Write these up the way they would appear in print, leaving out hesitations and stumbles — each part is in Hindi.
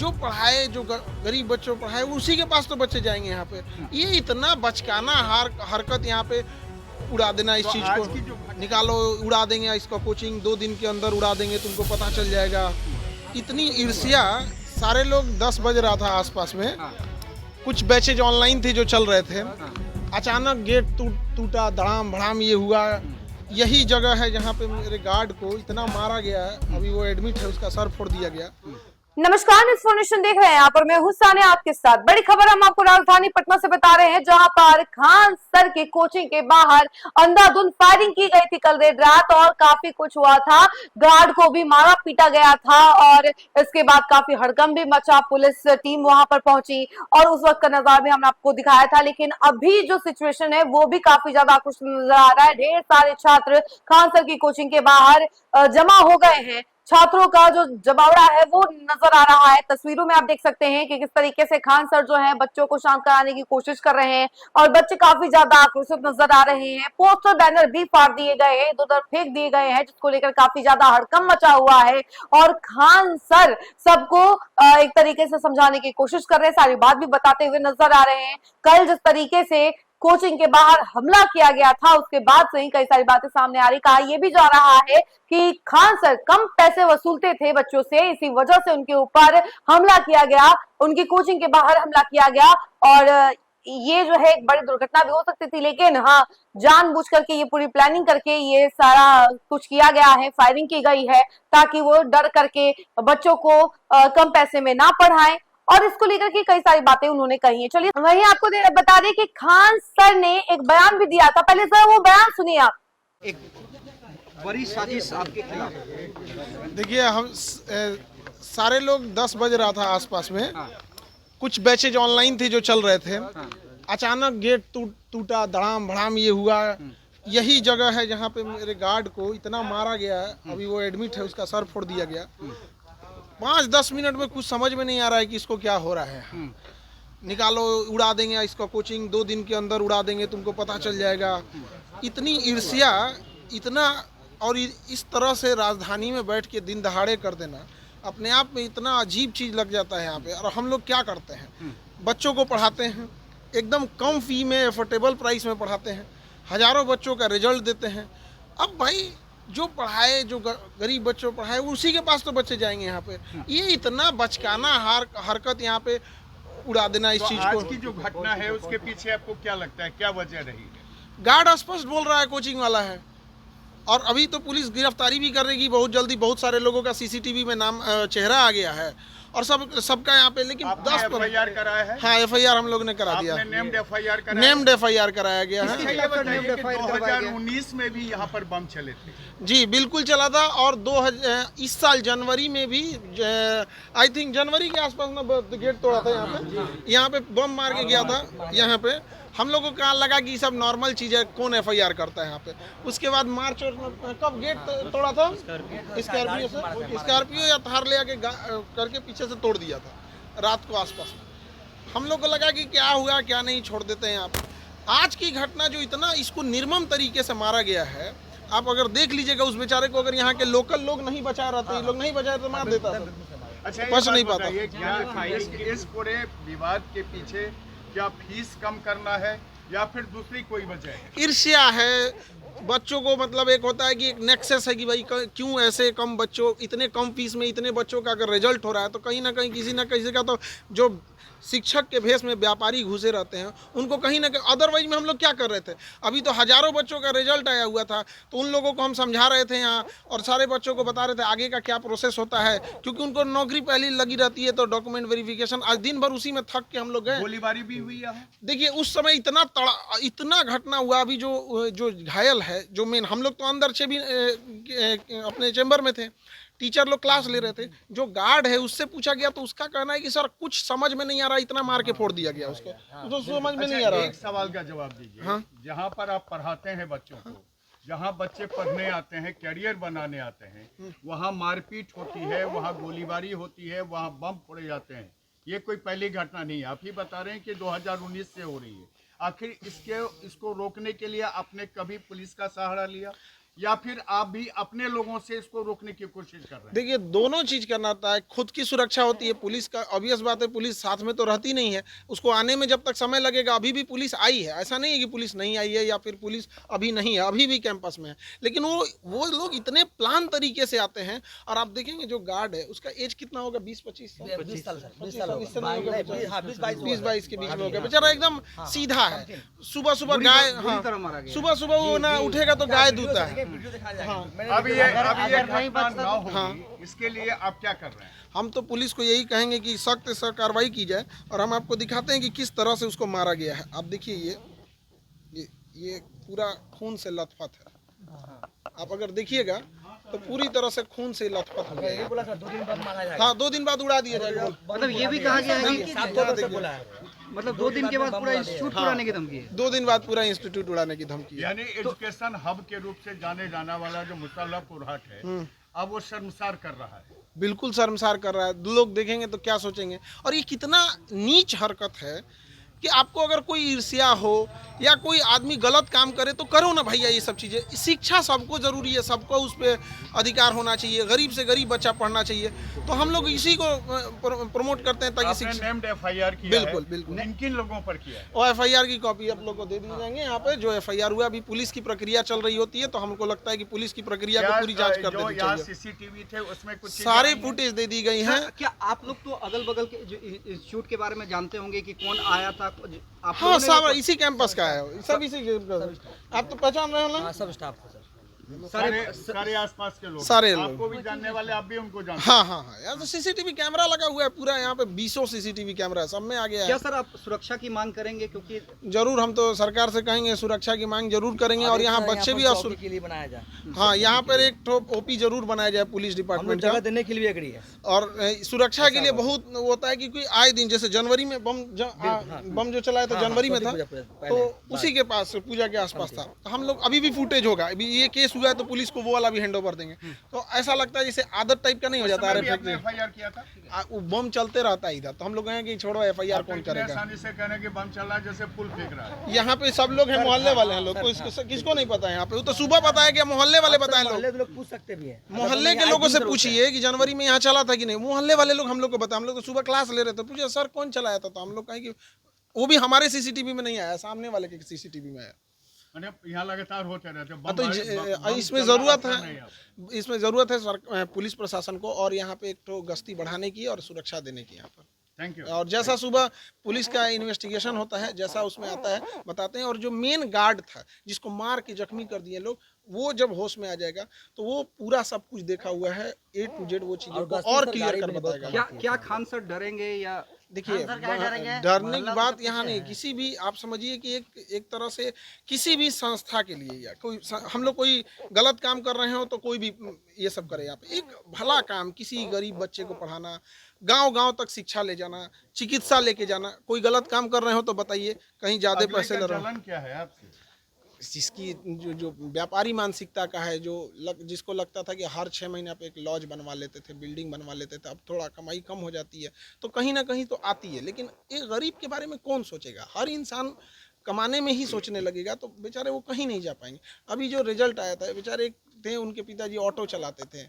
जो पढ़ाए, जो गरीब बच्चों को पढ़ाए, उसी के पास तो बच्चे जाएंगे यहाँ पे। ये इतना बचकाना हरकत यहाँ पे उड़ा देना इस तो चीज आज को, की जो निकालो, उड़ा देंगे इसका कोचिंग, 2 दिन के अंदर उड़ा देंगे, तुमको पता चल जाएगा। इतनी ईर्ष्या। सारे लोग 10 बज रहा था आसपास में, कुछ बैचेज ऑनलाइन थे जो चल रहे थे, अचानक गेट टूटा, धड़ाम भड़ाम ये हुआ। यही जगह है जहाँ पे मेरे गार्ड को इतना मारा गया है, अभी वो एडमिट है, उसका सर फोड़ दिया गया। नमस्कार, न्यूज़ फाउंडेशन देख रहे हैं, यहाँ पर मैं हूं सानिया आपके साथ। बड़ी खबर हम आपको राजधानी पटना से बता रहे हैं, जहां पर खान सर की कोचिंग के बाहर अंधाधुंध फायरिंग की गई थी कल देर रात और काफी कुछ हुआ था। गार्ड को भी मारा पीटा गया था और इसके बाद काफी हड़कंप भी मचा। पुलिस टीम वहां पर पहुंची और उस वक्त का नजारा भी हमने आपको दिखाया था। लेकिन अभी जो सिचुएशन है वो भी काफी ज्यादा खुश नजर आ रहा है। ढेर सारे छात्र खान सर की कोचिंग के बाहर जमा हो गए हैं। छात्रों का जो जमावड़ा है वो नजर आ रहा है। तस्वीरों में आप देख सकते हैं कि किस तरीके से खान सर जो है बच्चों को शांत कराने की कोशिश कर रहे हैं और बच्चे काफी ज्यादा आक्रोशित नजर आ रहे हैं। पोस्टर बैनर भी फाड़ दिए गए हैं, इधर उधर फेंक दिए गए हैं, जिसको लेकर काफी ज्यादा हड़कंप मचा हुआ है। और खान सर सबको एक तरीके से समझाने की कोशिश कर रहे हैं, सारी बात भी बताते हुए नजर आ रहे हैं। कल जिस तरीके से कोचिंग के बाहर हमला किया गया था उसके बाद से ही कई सारी बातें सामने आ रही। कहा यह भी जा रहा है कि खान सर कम पैसे वसूलते थे बच्चों से, इसी वजह से उनके ऊपर हमला किया गया, उनकी कोचिंग के बाहर हमला किया गया। और ये जो है एक बड़ी दुर्घटना भी हो सकती थी, लेकिन हाँ, जानबूझ करके ये पूरी प्लानिंग करके ये सारा कुछ किया गया है, फायरिंग की गई है ताकि वो डर करके बच्चों को कम पैसे में ना पढ़ाएं। और इसको लेकर के कई सारी बातें उन्होंने कही है। चलिए वहीं आपको बता दें कि खान सर ने एक बयान भी दिया था। पहले सर वो बयान सुनिए आप। एक बड़ी साजिश आपके खिलाफ। देखिए, हम सारे लोग 10 बज रहा था आसपास में, कुछ बैचेज ऑनलाइन थे जो चल रहे थे, अचानक गेट टूटा, धड़ाम भड़ाम ये हुआ। यही जगह है जहाँ पे मेरे गार्ड को इतना मारा गया है, अभी वो एडमिट है, उसका सर फोड़ दिया गया। 5-10 मिनट में कुछ समझ में नहीं आ रहा है कि इसको क्या हो रहा है। निकालो, उड़ा देंगे इसका कोचिंग, 2 दिन के अंदर उड़ा देंगे, तुमको पता चल जाएगा। इतनी ईर्ष्या, इतना, और इस तरह से राजधानी में बैठ के दिन दहाड़े कर देना अपने आप में इतना अजीब चीज़ लग जाता है यहाँ पे। और हम लोग क्या करते हैं, बच्चों को पढ़ाते हैं, एकदम कम फी में, एफोर्डेबल प्राइस में पढ़ाते हैं, हज़ारों बच्चों का रिजल्ट देते हैं। अब भाई जो पढ़ाए, जो गरीब बच्चों पढ़ाए, उसी के पास तो बच्चे जाएंगे यहाँ पे। ये इतना बचकाना हरकत यहाँ पे उड़ा देना इस तो चीज आज को। की जो घटना है उसके पीछे आपको क्या लगता है, क्या वजह रही है? गार्ड स्पष्ट बोल रहा है कोचिंग वाला है, और अभी तो पुलिस गिरफ्तारी भी करेगी बहुत जल्दी। बहुत सारे लोगों का सीसीटीवी में नाम, चेहरा आ गया है और सबका यहाँ पे। लेकिन 10 पर FIR कराया है? हाँ, FIR हम लोग ने करा दिया। नेम्ड FIR कराया? नेम्ड FIR कराया गया है। इसके अलावा 2019 में भी यहाँ पर बम चले थे। जी बिल्कुल चला था, और इस साल जनवरी में भी, आई थिंक जनवरी के आसपास ना गेट तोड़ा था यहाँ पे बम मार के गया था यहाँ पे। हम लोगों को कहाँ लगा कि सब नॉर्मल चीज़ है, कौन FIR करता है यहाँ पे। उसके बाद मार्च और कब गेट तोड़ा था, स्कॉर्पियो या थार ले आके करके पीछे से तोड़ दिया था रात को आसपास। हम लोग को लगा कि क्या हुआ क्या नहीं, छोड़ देते हैं यहाँ पे। आज की घटना जो इतना इसको निर्मम तरीके से मारा गया है, आप अगर देख लीजिएगा उस बेचारे को, अगर यहाँ के लोकल लोग नहीं बचा रहते, ये लोग नहीं बचाए तो मार देता था। अच्छा, बच नहीं पाता। इस पूरे विवाद के पीछे क्या फीस कम करना है या फिर दूसरी कोई वजह है? ईर्ष्या है बच्चों को, मतलब एक होता है कि एक नेक्सस है कि भाई क्यों ऐसे कम बच्चों, इतने कम फीस में इतने बच्चों का अगर रिजल्ट हो रहा है तो कहीं ना कहीं किसी ना किसी का तो, जो शिक्षक के भेष में व्यापारी घुसे रहते हैं उनको कहीं ना कहीं। अदरवाइज में हम लोग क्या कर रहे थे, अभी तो हजारों बच्चों का रिजल्ट आया हुआ था, तो उन लोगों को हम समझा रहे थे यहाँ, और सारे बच्चों को बता रहे थे आगे का क्या प्रोसेस होता है, क्योंकि उनको नौकरी पहले लगी रहती है तो डॉक्यूमेंट वेरिफिकेशन। आज दिन भर उसी में थक के हम लोग गए। गोलीबारी भी हुई है? देखिए उस समय इतना घटना हुआ। अभी जो घायल है, जो मेन, हम लोग तो अंदर से भी अपने चैम्बर में थे, टीचर लोग क्लास ले रहे थे, जो गार्ड है उससे पूछा गया तो उसका कहना है कि सर कुछ समझ में नहीं आ रहा, इतना मार के फोड़ दिया गया उसको, तो समझ में नहीं आ रहा। एक सवाल का जवाब दीजिए। हाँ? जहाँ पर आप पढ़ाते हैं बच्चों को, जहाँ बच्चे पढ़ने आते हैं, कैरियर बनाने आते हैं, वहाँ मारपीट होती है, वहाँ गोलीबारी होती है, वहाँ बम फोड़े जाते हैं। ये कोई पहली घटना नहीं है। आप ही बता रहे हैं कि 2019 से हो रही है। आखिर इसको रोकने के लिए आपने कभी पुलिस का सहारा लिया? या फिर आप भी अपने लोगों से इसको रोकने की कोशिश कर रहे हैं? देखिए, दोनों चीज करना होता है। खुद की सुरक्षा होती है, पुलिस का ऑब्वियस बात है, पुलिस साथ में तो रहती नहीं है, उसको आने में जब तक समय लगेगा। अभी भी पुलिस आई है, ऐसा नहीं है कि पुलिस नहीं आई है या फिर पुलिस अभी नहीं है, अभी भी कैंपस में है। लेकिन वो लोग इतने प्लान तरीके से आते हैं। और आप देखेंगे जो गार्ड है उसका एज कितना होगा, 20-25 साल, 20 साल होगा, 20-22 के बीच में होगा। बेचारा एकदम सीधा है। सुबह सुबह गाय, हाँ, सुबह सुबह वो ना उठेगा तो गाय दूता है। अब ये घटना ना होगी, इसके लिए आप क्या कर रहे हैं? हम तो पुलिस को यही कहेंगे कि सख्त से कार्रवाई की जाए। और हम आपको दिखाते हैं कि किस तरह से उसको मारा गया है। आप देखिए, ये पूरा खून से लथपथ है। आप अगर देखिएगा तो पूरी तरह से खून से लथपथ हो गया है। हाँ, 2 दिन बाद उड़ा दिया जाएगा। मतलब ये भी कहा गया है कि मतलब 2 दिन के बाद पूरा इंस्टीट्यूट उड़ाने की धमकी है। 2 दिन बाद पूरा इंस्टीट्यूट उड़ाने की धमकी है। यानी एजुकेशन हब के रूप से जाने जाना वाला जो मुसल्लापुर हाट है, अब वो शर्मसार कर रहा है। बिल्कुल शर्मसार कर रहा है। लोग देखेंगे तो क्या सोचेंगे। और ये कितना नीच हरकत है कि आपको अगर कोई ईर्ष्या हो या कोई आदमी गलत काम करे तो करो ना भैया। ये सब चीज़ें, शिक्षा सबको ज़रूरी है, सबको उस पर अधिकार होना चाहिए। गरीब से गरीब बच्चा पढ़ना चाहिए। तो हम लोग इसी को प्रमोट करते हैं ताकि आपने नेम्ड FIR किया बिल्कुल, है, बिल्कुल। किन लोगों पर किया है? और FIR की कॉपी आप लोग को दे दी जाएंगे। यहाँ पे जो FIR हुआ, अभी पुलिस की प्रक्रिया चल रही होती है, तो हमको लगता है कि पुलिस की प्रक्रिया को पूरी जांच कर देनी चाहिए। CCTV थे उसमें कुछ सारे फुटेज दे दी गई हैं। क्या आप लोग तो अगल बगल के जो इंस्टीट्यूट के बारे में जानते होंगे कि कौन आया था? आप हाँ, सब इसी कैंपस का है, सब इसी आप तो पहचान रहे हो ना? सब स्टाफ सारे आसपास के लोग, सारे लोग। आपको भी जानने वाले, आप भी उनको जानते हाँ हाँ हाँ, यार तो CCTV कैमरा लगा हुआ है पूरा। यहाँ पे 20 CCTV कैमरा है, सब में आ गया क्या है। सर आप सुरक्षा की मांग करेंगे? क्योंकि जरूर, हम तो सरकार से कहेंगे सुरक्षा की मांग जरूर करेंगे। और यहाँ बच्चे भी के लिए बनाया जाए। हाँ, यहाँ पर एक OP जरूर बनाया जाए पुलिस डिपार्टमेंट का। देने के लिए एग्री है। और सुरक्षा के लिए बहुत वो होता है कि कोई आए दिन, जैसे जनवरी में बम जो चलाया था जनवरी में था, तो उसी के पास पूजा के आसपास था। तो हम लोग अभी भी फुटेज होगा, अभी ये केस हुआ है तो पुलिस को वो वाला भी हैंड ओवर देंगे। तो ऐसा लगता है जैसे आदत टाइप का नहीं हो जाता है। FIR किया था, वो बम चलते रहता है इधर, तो हम लोग कहें कि छोड़ो FIR कौन करेगा। आसानी से कहने कि बम चला जैसे पुल फेंक रहा है। यहाँ पे सब लोग हैं, मोहल्ले वाले हैं लोग, किसको नहीं पता है यहाँ पे। वो तो सुबह पता है कि मोहल्ले वाले बताए लोग पूछ सकते भी हैं। मोहल्ले के लोगों से पूछिए कि जनवरी में यहाँ चला था कि नहीं। मोहल्ले वाले लोग हम लोग को बताए। हम लोग तो सुबह क्लास ले रहे थे, पूछे सर कौन चलाया था, तो हम लोग कहें कि वो भी हमारे CCTV में नहीं आया, सामने वाले के CCTV में आया। यहाँ लगातार होते रहते। तो इसमें ज़रूरत है, इसमें ज़रूरत है पुलिस प्रशासन को और यहाँ पे एक तो गश्ती बढ़ाने की और सुरक्षा देने की यहाँ पर। Thank you. और जैसा सुबह पुलिस का इन्वेस्टिगेशन होता है, जैसा उसमें आता है बताते हैं। और जो मेन गार्ड था जिसको मार के जख्मी कर दिए लोग, वो जब होश में आ जाएगा तो वो पूरा सब कुछ देखा हुआ है, A to Z वो चीज़ों को और क्लियर कर बताएगा। क्या खान सर डरेंगे या? देखिए, डरने की बात यहाँ नहीं। किसी भी, आप समझिए कि एक तरह से किसी भी संस्था के लिए या कोई हम लोग कोई गलत काम कर रहे हो तो कोई भी ये सब करे। यहाँ पे एक भला काम, किसी गरीब बच्चे को पढ़ाना, गांव-गांव तक शिक्षा ले जाना, चिकित्सा लेके जाना। कोई गलत काम कर रहे हो तो बताइए, कहीं ज्यादा पैसे ले रहे हो। क्या है आपसे? जिसकी जो व्यापारी मानसिकता का है, जिसको लगता था कि हर 6 महीने पे एक लॉज बनवा लेते थे, बिल्डिंग बनवा लेते थे, अब थोड़ा कमाई कम हो जाती है तो कहीं ना कहीं तो आती है। लेकिन एक गरीब के बारे में कौन सोचेगा? हर इंसान कमाने में ही सोचने लगेगा, तो बेचारे वो कहीं नहीं जा पाएंगे। अभी जो रिजल्ट आया था, बेचारे थे, उनके पिताजी ऑटो चलाते थे,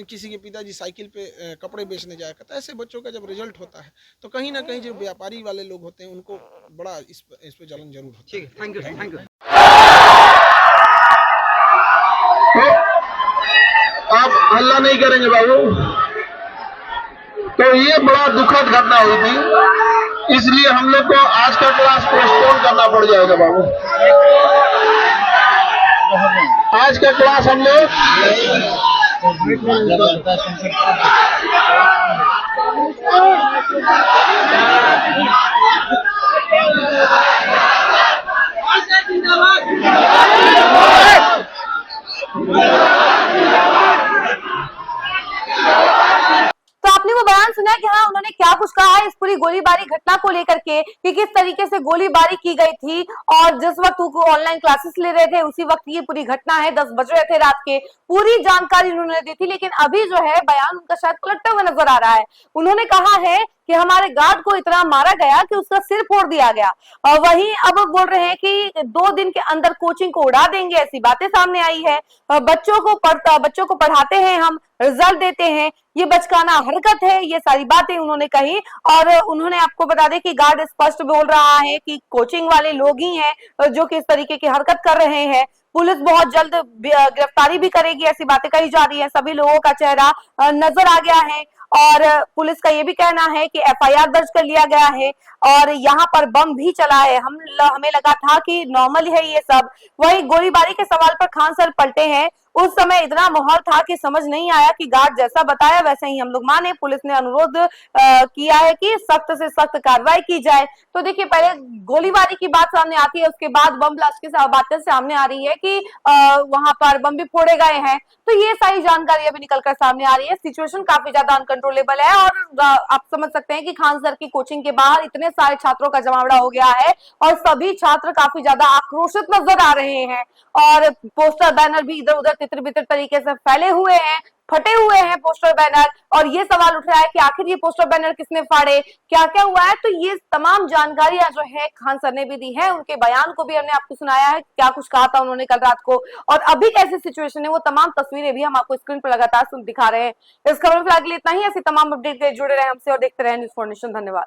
किसी के पिताजी साइकिल पे कपड़े बेचने जाया करता। ऐसे बच्चों का जब रिजल्ट होता है तो कहीं ना कहीं जो व्यापारी वाले लोग होते हैं उनको बड़ा इस पे जलन जरूर होता है। Thank you, thank you. आप हल्ला नहीं करेंगे बाबू। तो ये बड़ा दुखद घटना हुई थी, इसलिए हम लोग को आज का क्लास पोस्टपोन करना पड़ जाएगा बाबू। आज का क्लास हम लोग तो आपने वो बयान सुना कि हाँ उन्होंने क्या कुछ कहा है इस पूरी गोलीबारी घटना को लेकर के कि किस तरीके से गोलीबारी की गई थी और जिस वक्त वो ऑनलाइन क्लासेस ले रहे थे उसी वक्त ये पूरी घटना है, 10 बज रहे थे रात के। पूरी जानकारी उन्होंने दी थी, लेकिन अभी जो है बयान उनका शायद पलटता हुआ नजर आ रहा है। उन्होंने कहा है कि हमारे गार्ड को इतना मारा गया कि उसका सिर फोड़ दिया गया। वहीं अब बोल रहे हैं कि 2 दिन के अंदर कोचिंग को उड़ा देंगे, ऐसी बातें सामने आई है। बच्चों को पढ़ाते हैं, हम रिजल्ट देते हैं, ये बचकाना हरकत है, ये सारी बातें उन्होंने कही। और उन्होंने आपको बता दें कि गार्ड स्पष्ट बोल रहा है कि कोचिंग वाले लोग ही हैं जो कि इस तरीके की हरकत कर रहे हैं। पुलिस बहुत जल्द गिरफ्तारी भी करेगी, ऐसी बातें कही जा रही है। सभी लोगों का चेहरा नजर आ गया है और पुलिस का ये भी कहना है कि एफआईआर दर्ज कर लिया गया है और यहाँ पर बम भी चला है। हमें लगा था कि नॉर्मल है ये सब। वही गोलीबारी के सवाल पर खान सर पलटे हैं, उस समय इतना माहौल था कि समझ नहीं आया कि गार्ड जैसा बताया वैसे ही हम लोग माने। पुलिस ने अनुरोध किया है कि सख्त से सख्त कार्रवाई की जाए। तो देखिए, पहले गोलीबारी की बात सामने आती है, उसके बाद बम ब्लास्ट की बातें सामने आ रही है कि वहां पर बम भी फोड़े गए हैं। तो ये सारी जानकारी अभी निकलकर सामने आ रही है। सिचुएशन काफी ज्यादा अनकंट्रोलेबल है और आप समझ सकते हैं कि खान सर की कोचिंग के बाहर इतने सारे छात्रों का जमावड़ा हो गया है और सभी छात्र काफी ज्यादा आक्रोशित नजर आ रहे हैं और पोस्टर बैनर भी इधर उधर तितर बितर तरीके से फैले हुए हैं, फटे हुए हैं पोस्टर बैनर। और ये सवाल उठ रहा है कि आखिर ये पोस्टर बैनर किसने फाड़े, क्या क्या हुआ है। तो ये तमाम जानकारियां जो है खान सर ने भी दी है, उनके बयान को भी हमने आपको सुनाया है, क्या कुछ कहा था उन्होंने कल रात को और अभी कैसी सिचुएशन है, वो तमाम तस्वीरें भी हम आपको स्क्रीन पर लगातार दिखा रहे हैं। इस खबर में फिलहाल इतना ही। ऐसी तमाम अपडेट के जुड़े रहे हमसे और देखते रहे न्यूज़4नेशन। धन्यवाद।